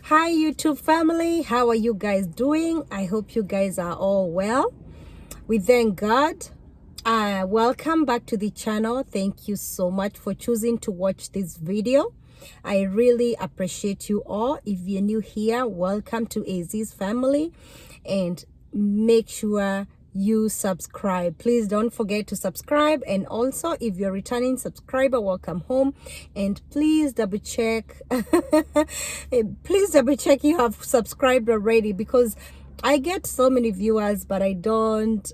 Hi YouTube family, how are you guys doing? I hope you guys are all well. We thank God. Welcome back to the channel. Thank you so much for choosing to watch this video. I really appreciate you all. If you're new here, welcome to AZ's family, and make sure you subscribe. Please don't forget to subscribe, and also if you're a returning subscriber, welcome home. And please double check please double check you have subscribed already, because I get so many viewers, but I don't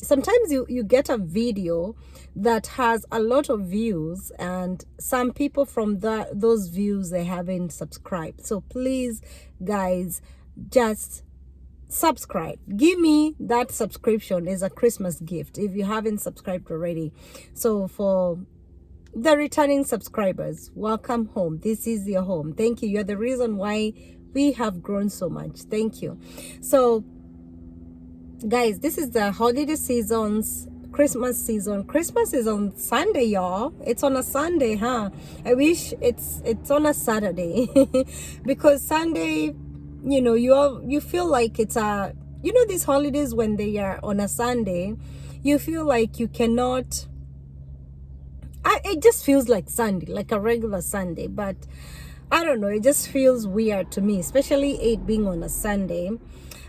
sometimes you get a video that has a lot of views, and some people from those views, they haven't subscribed. So please guys, just subscribe. Give me that subscription as a Christmas gift if you haven't subscribed already. So for the returning subscribers, welcome home. This is your home. Thank you. You're the reason why we have grown so much. Thank you. So guys, this is the holiday seasons, Christmas season. Christmas is on Sunday, y'all. It's on a Sunday, huh? I wish it's on a Saturday because Sunday, you feel like it's a, these holidays when they are on a Sunday, you feel like you cannot, it just feels like Sunday, like a regular Sunday. But I don't know, it just feels weird to me, especially it being on a Sunday.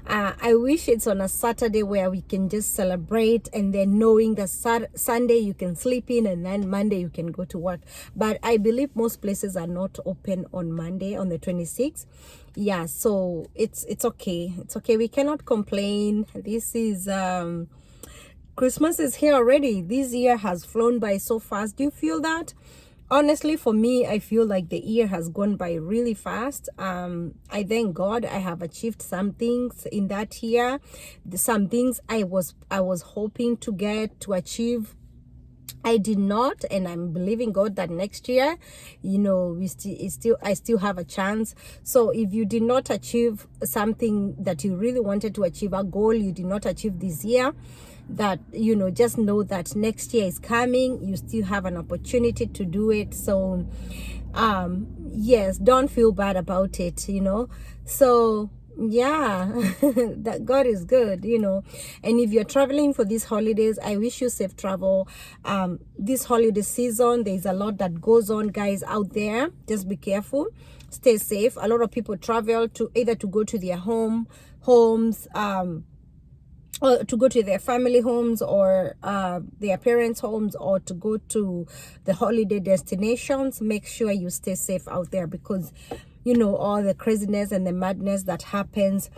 I wish it's on a Saturday where we can just celebrate, and then knowing that Sunday you can sleep in, and then Monday you can go to work. But I believe most places are not open on Monday, on the 26th. Yeah, so it's okay. It's okay. We cannot complain. This is Christmas is here already. This year has flown by so fast. Do you feel that? Honestly, for me, I feel like the year has gone by really fast. I thank God I have achieved some things in that year. Some things I was hoping to achieve, I did not, and I'm believing God that next year, I still have a chance. So if you did not achieve something that you really wanted to achieve, a goal you did not achieve this year, that just know that next year is coming. You still have an opportunity to do it. So yes, don't feel bad about it. So yeah, that God is good. And if you're traveling for these holidays, I wish you safe travel. This holiday season, there's a lot that goes on, guys, out there. Just be careful, stay safe. A lot of people travel to either to go to their homes, or to go to their family homes, or their parents' homes, or to go to the holiday destinations. Make sure you stay safe out there, because all the craziness and the madness that happens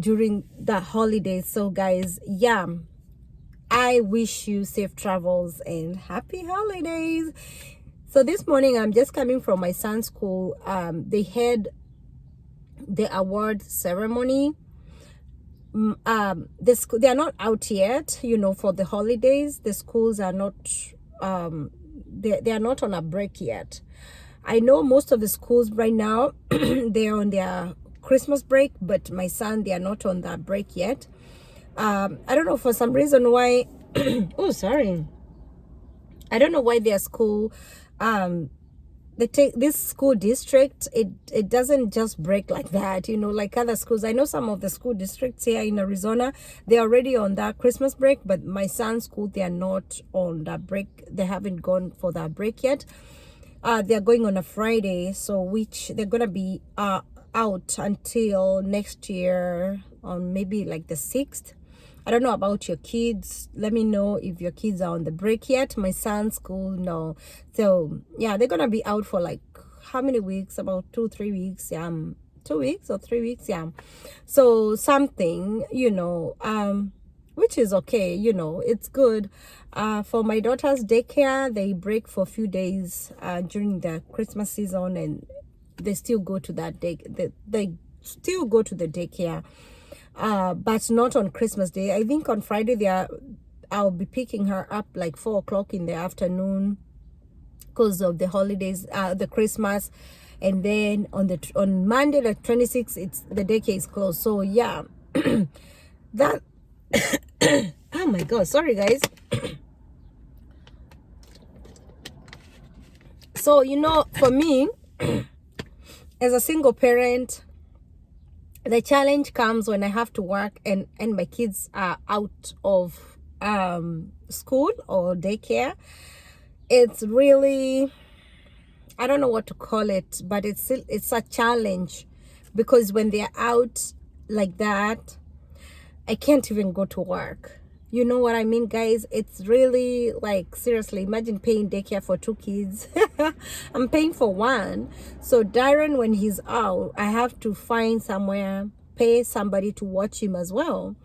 during the holidays. So guys, yeah, I wish you safe travels and happy holidays. So this morning, I'm just coming from my son's school. They had the award ceremony. They are not out yet, for the holidays. The schools are not they are not on a break yet. I know most of the schools right now they're on their Christmas break, but my son, they are not on that break yet. I don't know, for some reason why oh, sorry, I don't know why their school they take this school district, it doesn't just break like that, like other schools. I know some of the school districts here in Arizona, they're already on that Christmas break, but my son's school, they are not on that break. They haven't gone for that break yet. They're going on a Friday, so which they're gonna be out until next year on maybe like the 6th. I don't know about your kids. Let me know if your kids are on the break yet. My son's school, no. So yeah, they're gonna be out for like how many weeks? About 2-3 weeks. 2 weeks or 3 weeks. Yeah. So something, which is okay. It's good. For my daughter's daycare, they break for a few days during the Christmas season, and they still go to that day. They still go to the daycare. But not on Christmas Day. I think on Friday I'll be picking her up like 4 o'clock in the afternoon because of the holidays, the Christmas, and then on Monday the 26th, the daycare is closed. So yeah, that oh my God, sorry guys. So for me, as a single parent, the challenge comes when I have to work and my kids are out of school or daycare. It's really, I don't know what to call it, but it's a challenge, because when they're out like that, I can't even go to work. You know what I mean, guys? It's really like, seriously, imagine paying daycare for 2 kids. I'm paying for 1. So Darren, when he's out, I have to find somewhere, pay somebody to watch him as well.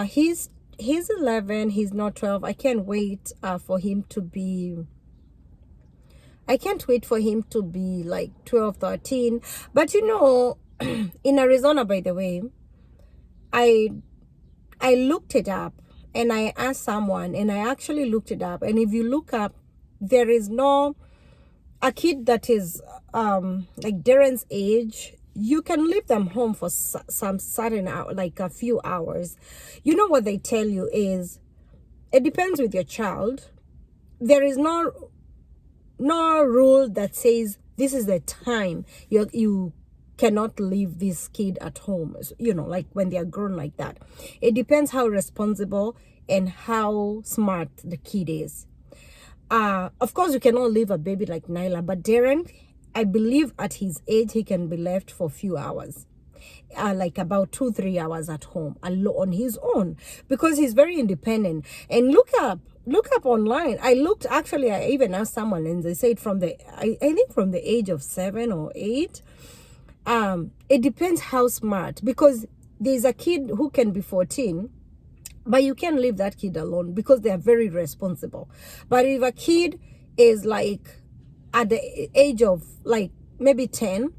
He's 11, he's not 12. I can't wait for him to be, I can't wait for him to be like 12, 13. But you know, in Arizona, by the way, I looked it up and I asked someone, and I actually looked it up. And if you look up, there is no, a kid that is like Darren's age, you can leave them home for some certain hour, like a few hours. You know what they tell you is, it depends with your child. There is no rule that says this is the time you cannot leave this kid at home, you know, like when they are grown like that. It depends how responsible and how smart the kid is. Of course, you cannot leave a baby like Nyla, but Darren, I believe at his age, he can be left for a few hours. Like about 2-3 hours at home on his own, because he's very independent. And look up online. I even asked someone, and they said from the I think from the age of 7 or 8. It depends how smart, because there's a kid who can be 14, but you can't leave that kid alone because they are very responsible. But if a kid is like at the age of like maybe 10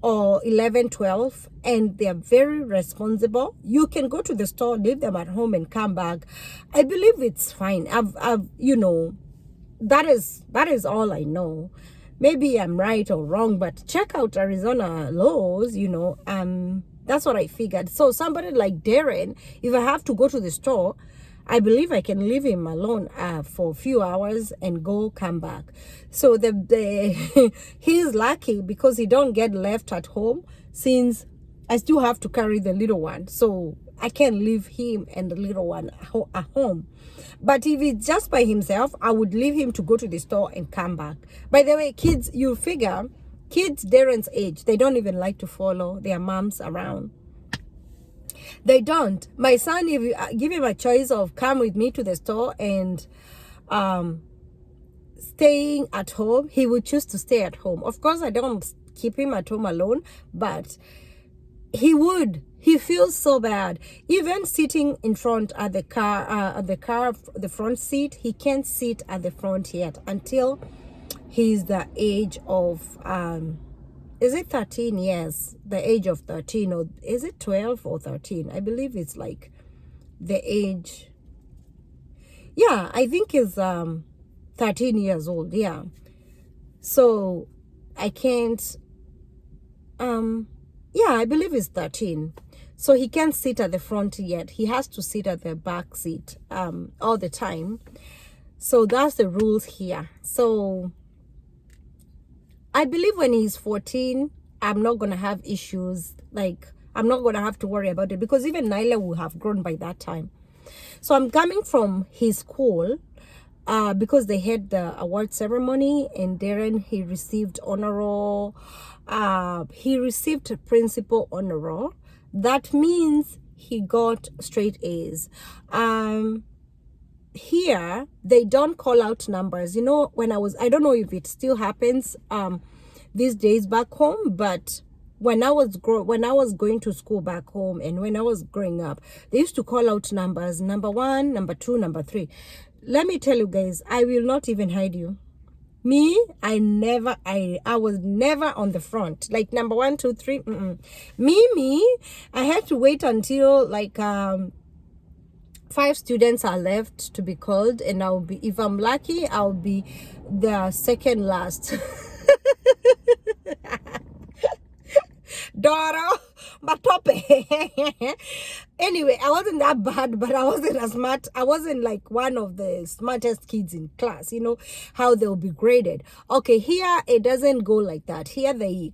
or 11, 12, and they are very responsible, you can go to the store, leave them at home, and come back. I believe it's fine. I've you know, that is all I know. Maybe I'm right or wrong, but check out Arizona laws, you know. That's what I figured. So somebody like Darren, if I have to go to the store, I believe I can leave him alone for a few hours and come back. So he's lucky because he don't get left at home, since I still have to carry the little one. So I can't leave him and the little one at home. But if it's just by himself, I would leave him to go to the store and come back. By the way, kids, you figure, kids Darren's age, they don't even like to follow their moms around. They don't. My son, if you give him a choice of come with me to the store and staying at home, he would choose to stay at home. Of course, I don't keep him at home alone, but he would. He feels so bad. Even sitting in front at the front seat, he can't sit at the front yet until he's the age of is it 13 years? The age of 13, or is it 12 or 13? I believe it's like the age. Yeah, I think it's 13 years old. Yeah. So I can't yeah, I believe it's 13. So he can't sit at the front yet. He has to sit at the back seat all the time. So that's the rules here. So I believe when he's 14, I'm not going to have issues. Like, I'm not going to have to worry about it, because even Nyla will have grown by that time. So I'm coming from his school because they had the award ceremony, and Darren, he received honor roll. He received principal honor roll. That means he got straight A's. Here they don't call out numbers. You know, I don't know if it still happens these days back home, but when I was going to school back home, and when I was growing up, they used to call out numbers: number 1, number 2, number 3. Let me tell you guys, I will not even hide you. Me, I was never on the front, like number 1, 2, 3. Me, I had to wait until like 5 students are left to be called, and I'll be, if I'm lucky, I'll be the second last. Daughter, matope. Anyway, I wasn't that bad, but I wasn't as smart. I wasn't like one of the smartest kids in class, you know, how they'll be graded. Okay, here it doesn't go like that. Here they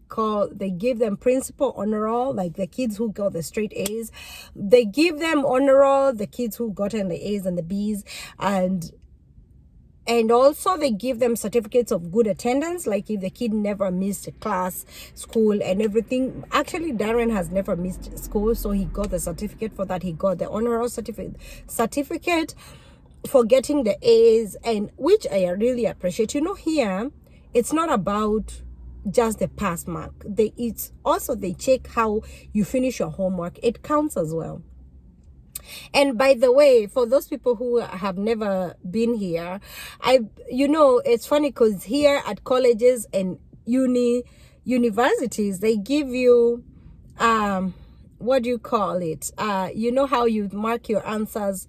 give them principal honor roll, like the kids who got the straight A's. They give them honor roll, the kids who gotten the A's and the B's, and also they give them certificates of good attendance, like if the kid never missed a class, school and everything. Actually, Darren has never missed school, so he got the certificate for that. He got the honorary certificate for getting the A's, and which I really appreciate. You know, here it's not about just the pass mark. It's also they check how you finish your homework. It counts as well. And by the way, for those people who have never been here, it's funny because here at colleges and universities, they give you, what do you call it? You know how you mark your answers,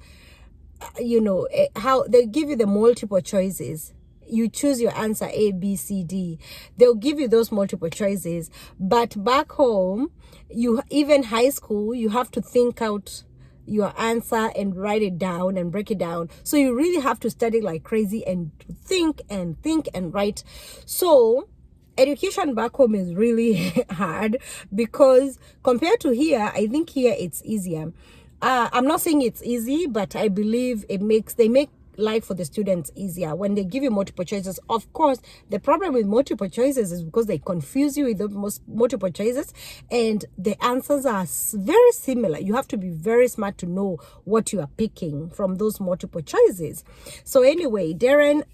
how they give you the multiple choices. You choose your answer A, B, C, D. They'll give you those multiple choices. But back home, even high school, you have to think out your answer and write it down and break it down. So you really have to study like crazy and think and write. So education back home is really hard, because compared to here, I think here it's easier. I'm not saying it's easy, but I believe they make life for the students easier when they give you multiple choices. Of course, the problem with multiple choices is because they confuse you with the multiple choices, and the answers are very similar. You have to be very smart to know what you are picking from those multiple choices. So anyway, Darren,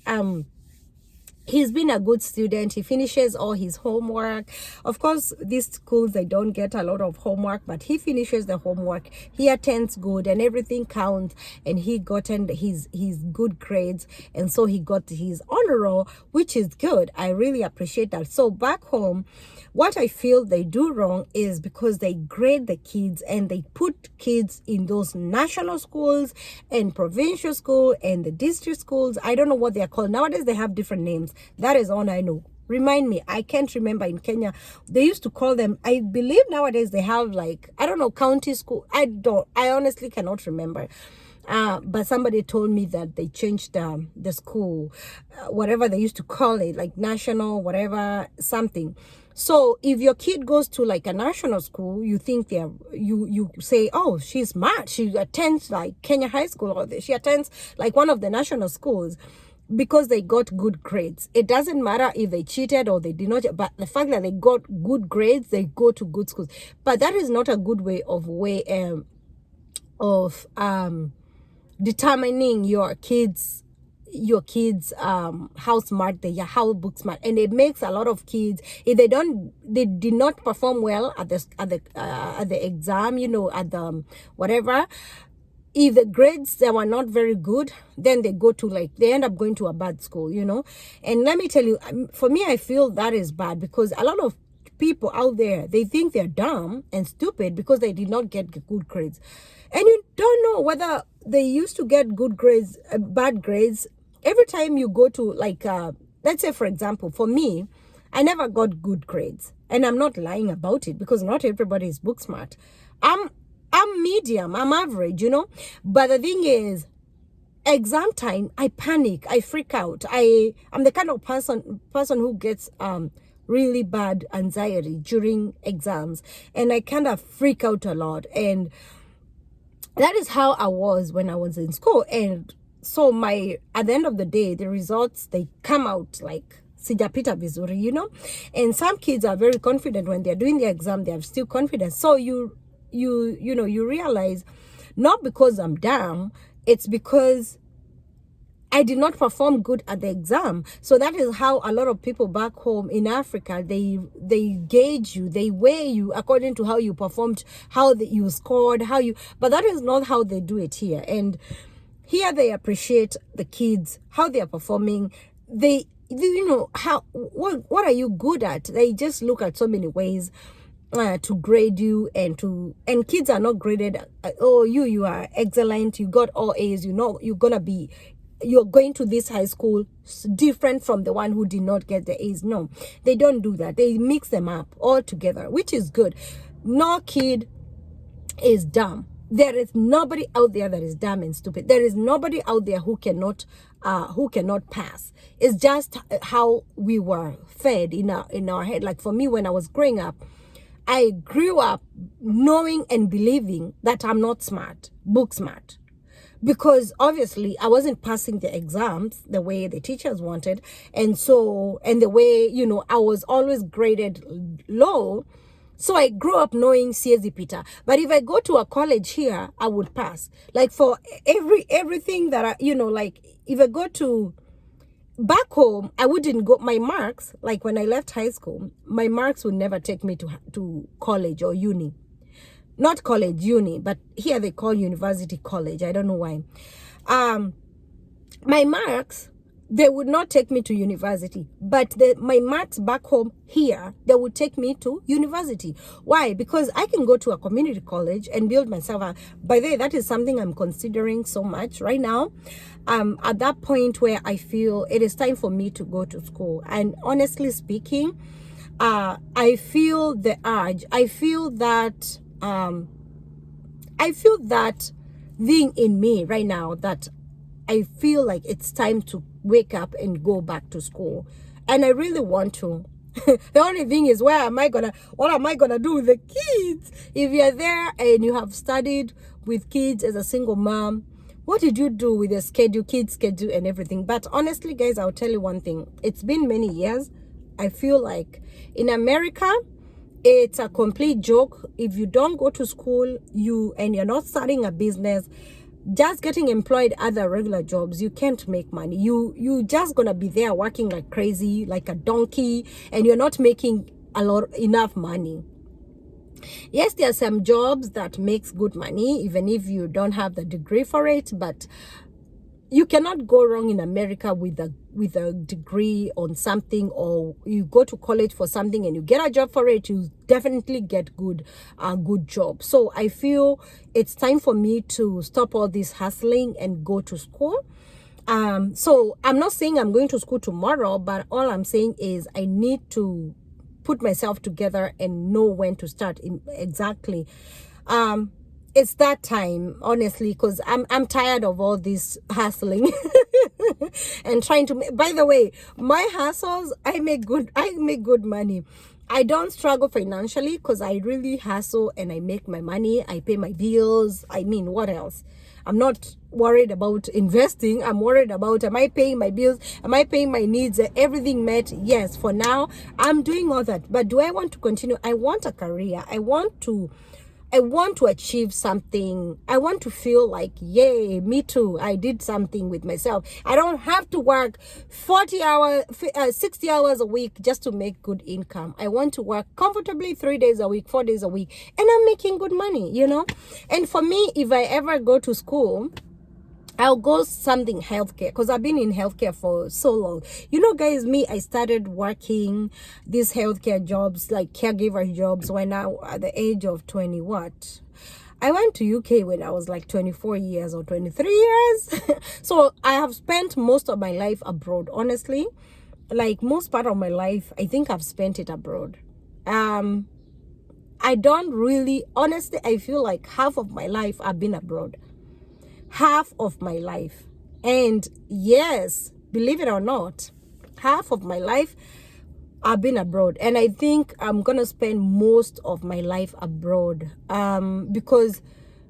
he's been a good student. He finishes all his homework. Of course, these schools, they don't get a lot of homework, but he finishes the homework. He attends good and everything counts, and he gotten his good grades, and so he got his honor roll, which is good. I really appreciate that. So back home, what I feel they do wrong is because they grade the kids and they put kids in those national schools and provincial school and the district schools. I don't know what they're called. Nowadays, they have different names. That is all I know. Remind me. I can't remember. In Kenya, they used to call them, I believe nowadays they have like, I don't know, county school. I honestly cannot remember. But somebody told me that they changed the school, whatever they used to call it, like national, whatever, something. So if your kid goes to like a national school, you think you say, oh, she's smart. She attends like Kenya High School, or she attends like one of the national schools, because they got good grades. It doesn't matter if they cheated or they did not, but the fact that they got good grades, they go to good schools. But that is not a good way of determining your kids how smart they are, how book smart. And it makes a lot of kids, if they did not perform well at the exam, at the whatever, if the grades they were not very good, then they end up going to a bad school, And let me tell you, for me, I feel that is bad, because a lot of people out there, they think they're dumb and stupid because they did not get good grades. And you don't know whether they used to get good grades, bad grades. Every time you go to let's say, for example, for me, I never got good grades. And I'm not lying about it, because not everybody is book smart. I'm medium, I'm average, But the thing is, exam time, I panic, I freak out. I'm the kind of person who gets really bad anxiety during exams, and I kind of freak out a lot. And that is how I was when I was in school. And so at the end of the day, the results, they come out like sijapita vizuri, And some kids are very confident when they're doing the exam, they have still confidence. So you realize, not because I'm dumb, it's because I did not perform good at the exam. So that is how a lot of people back home in Africa, they gauge you, they weigh you according to how you performed, how you scored, but that is not how they do it here. And here they appreciate the kids, how they are performing. What are you good at? They just look at so many ways to grade you, and kids are not graded. You are excellent, you got all A's, you're going to this high school different from the one who did not get the A's. No, they don't do that. They mix them up all together, which is good. No kid is dumb. There is nobody out there that is dumb and stupid. There is nobody out there who cannot pass. It's just how we were fed in our head. Like for me, when I was growing up, I grew up knowing and believing that I'm not smart, book smart, because obviously I wasn't passing the exams the way the teachers wanted, and the way, you know, I was always graded low. So I grew up knowing CSE Peter. But if I go to a college here, I would pass. Like for everything that I, you know, like if I go to back home, I wouldn't go. My marks, like when I left high school, my marks would never take me to college or uni. Not college, uni, but here they call university college. I don't know why. My marks, they would not take me to university, but my marks back home here, they would take me to university. Why? Because I can go to a community college and build myself up. By the way, that is something I'm considering so much right now. At that point where I feel it is time for me to go to school. And honestly speaking, I feel the urge. I feel that thing in me right now that I feel like it's time to wake up and go back to school. And I really want to. The only thing is, what am I gonna do with the kids? If you're there and you have studied with kids as a single mom, what did you do with the kids schedule and everything? But honestly, guys, I'll tell you one thing. It's been many years. I feel like in America, it's a complete joke. If you don't go to school, and you're not starting a business, just getting employed other regular jobs, you can't make money. You just gonna be there working like crazy, like a donkey, and you're not making enough money. Yes, there are some jobs that makes good money, even if you don't have the degree for it, but you cannot go wrong in America with a degree on something, or you go to college for something and you get a job for it, you definitely get a good job. So I feel it's time for me to stop all this hustling and go to school. So I'm not saying I'm going to school tomorrow, but all I'm saying is I need to put myself together and know when to start exactly. It's that time, honestly, because I'm tired of all this hustling and trying to by the way, my hustles, I make good money. I don't struggle financially because I really hustle and I make my money. I pay my bills. I mean, what else? I'm not worried about investing. I'm worried about, am I paying my bills? Am I paying my needs? Everything met? Yes, for now, I'm doing all that. But do I want to continue? I want a career. I want to achieve something. I want to feel like, yay, me too. I did something with myself. I don't have to work 40 hours, 60 hours a week just to make good income. I want to work comfortably 3 days a week, 4 days a week, and I'm making good money, you know? And for me, if I ever go to school, I'll go something healthcare, because I've been in healthcare for so long. You know, guys, I started working these healthcare jobs, like caregiver jobs, when I at the age of 20 what? I went to UK when I was like 24 years or 23 years. So I have spent most of my life abroad, honestly. Like most part of my life, I think I've spent it abroad. I don't really, honestly, I feel like half of my life I've been abroad. Half of my life. And yes, believe it or not, half of my life I've been abroad, and I think I'm gonna spend most of my life abroad, because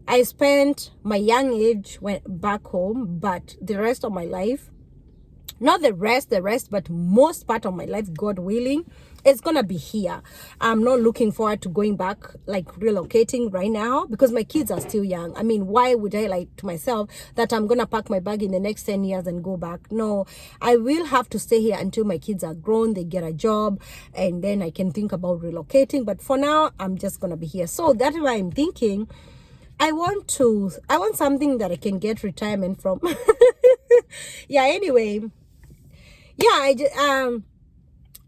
I spent my young age went back home, but the rest of my life, not the rest, but most part of my life, God willing, it's gonna be here. I'm not looking forward to going back, like relocating right now, because my kids are still young. I mean, why would I like to myself that I'm gonna pack my bag in the next 10 years and go back? No, I will have to stay here until my kids are grown, they get a job, and then I can think about relocating. But for now, I'm just gonna be here. So that's why I'm thinking I want something that I can get retirement from. Yeah, anyway. Yeah,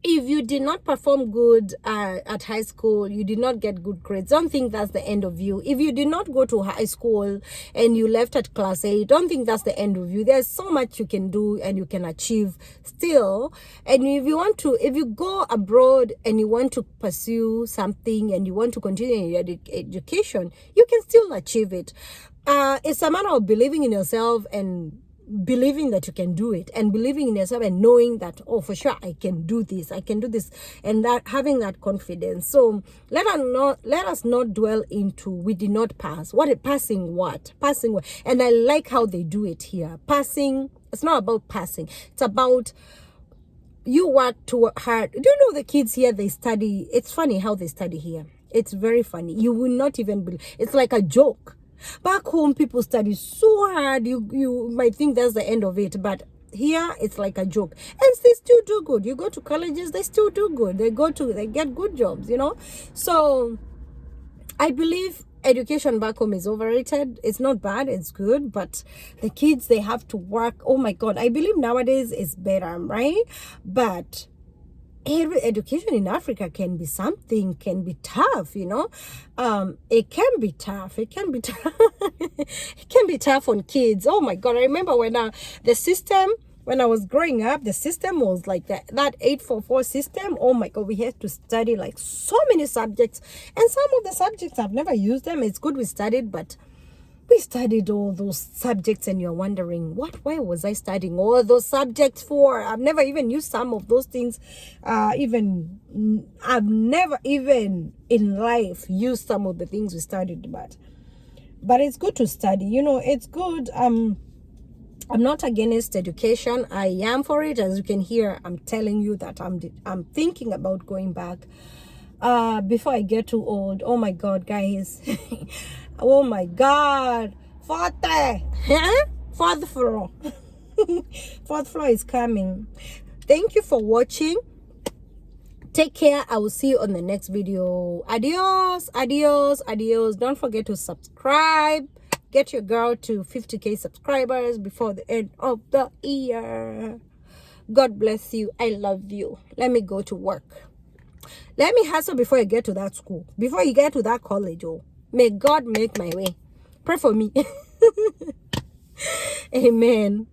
if you did not perform good at high school, you did not get good grades, don't think that's the end of you. If you did not go to high school and you left at class 8, don't think that's the end of you. There's so much you can do and you can achieve still. And if you go abroad and you want to pursue something and you want to continue your education, you can still achieve it. It's a matter of believing in yourself and believing that you can do it, and believing in yourself and knowing that, oh, for sure I can do this, and that having that confidence. So let us not dwell into we did not pass. Passing what? And I like how they do it here. Passing, it's not about passing, it's about you work too hard. Do you know the kids here, they study? It's funny how they study here. It's very funny. You will not even believe. It's like a joke. Back home, people study so hard. You might think that's the end of it, but here it's like a joke, and they still do good. You go to colleges, they still do good. They get good jobs. So I believe education back home is overrated. It's not bad, it's good, but the kids, they have to work. Oh my God, I believe nowadays is better, right? But education in Africa can be tough, it can be tough. It can be tough on kids. Oh my God, I remember when I was growing up, the system was like that 844 system. Oh my God, we had to study like so many subjects, and some of the subjects I've never used them. It's good we studied, but we studied all those subjects and you're wondering, why was I studying all those subjects for? I've never even used some of those things. I've never even in life used some of the things we studied, but it's good to study. It's good. I'm not against education. I am for it. As you can hear, I'm telling you that I'm thinking about going back before I get too old. Oh my God, guys. Oh my God. Fourth floor. Fourth floor is coming. Thank you for watching. Take care. I will see you on the next video. Adios, adios, adios. Don't forget to subscribe. Get your girl to 50K subscribers before the end of the year. God bless you. I love you. Let me go to work. Let me hustle before I get to that school. Before you get to that college. Oh, may God make my way. Pray for me. Amen.